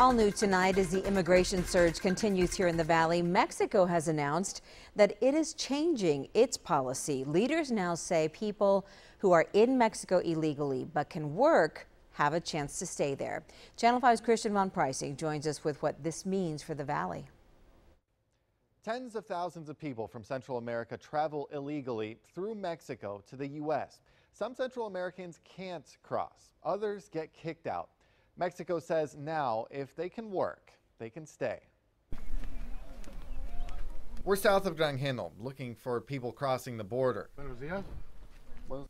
All new tonight as the immigration surge continues here in the Valley. Mexico has announced that it is changing its policy. Leaders now say people who are in Mexico illegally but can work have a chance to stay there. Channel 5's Christian Von Preissing joins us with what this means for the Valley. Tens of thousands of people from Central America travel illegally through Mexico to the U.S. Some Central Americans can't cross. Others get kicked out. Mexico says now if they can work, they can stay. We're south of Granjeno, looking for people crossing the border.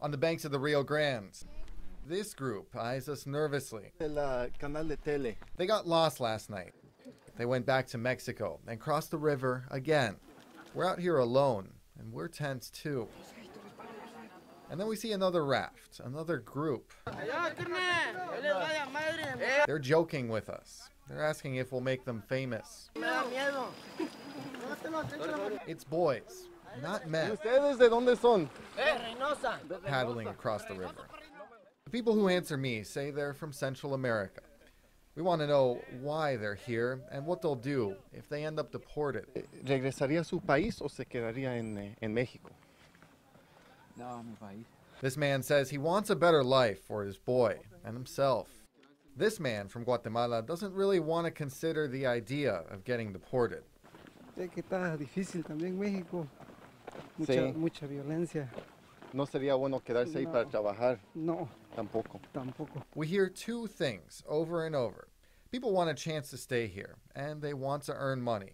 On the banks of the Rio Grande. This group eyes us nervously. They got lost last night. They went back to Mexico and crossed the river again. We're out here alone, and we're tense too. And then we see another raft, another group. They're joking with us. They're asking if we'll make them famous. It's boys, not men, paddling across the river. The people who answer me say they're from Central America. We want to know why they're here and what they'll do if they end up deported. ¿Regresaría a su país o se quedaría en México? No, mi país. This man says he wants a better life for his boy and himself. This man from Guatemala doesn't really want to consider the idea of getting deported. Sé que está difícil también México. Mucha violencia. No sería bueno quedarse ahí para trabajar. No. Tampoco. We hear two things over and over. People want a chance to stay here, and they want to earn money.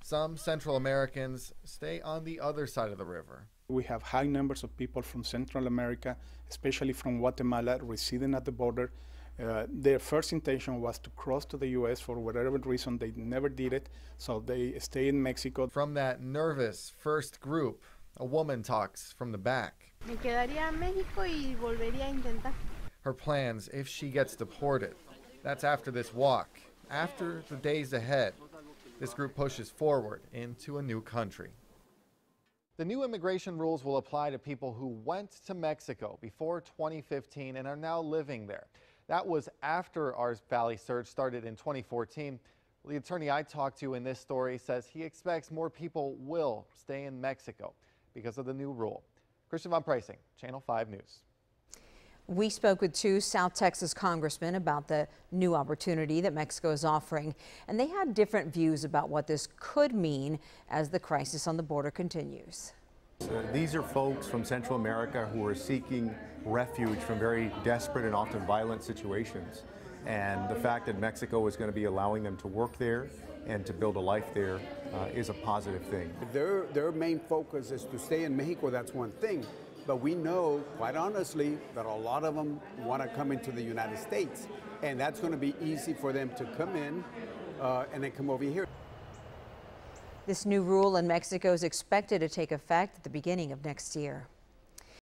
Some Central Americans stay on the other side of the river. We have high numbers of people from Central America, especially from Guatemala, residing at the border. Their first intention was to cross to the U.S. for whatever reason. They never did it, so they stay in Mexico. From that nervous first group, a woman talks from the back. Me quedaría en México y volvería a intentar. Her plans if she gets deported. That's after this walk, after the days ahead. This group pushes forward into a new country. The new immigration rules will apply to people who went to Mexico before 2015 and are now living there. That was after our Valley surge started in 2014. The attorney I talked to in this story says he expects more people will stay in Mexico because of the new rule. Christian Von Preissing, Channel 5 News. We spoke with two South Texas congressmen about the new opportunity that Mexico is offering, and they had different views about what this could mean as the crisis on the border continues. These are folks from Central America who are seeking refuge from very desperate and often violent situations. And the fact that Mexico is going to be allowing them to work there and to build a life there is a positive thing. Their main focus is to stay in Mexico, that's one thing. But we know, quite honestly, that a lot of them want to come into the United States. And that's going to be easy for them to come in and then come over here. This new rule in Mexico is expected to take effect at the beginning of next year.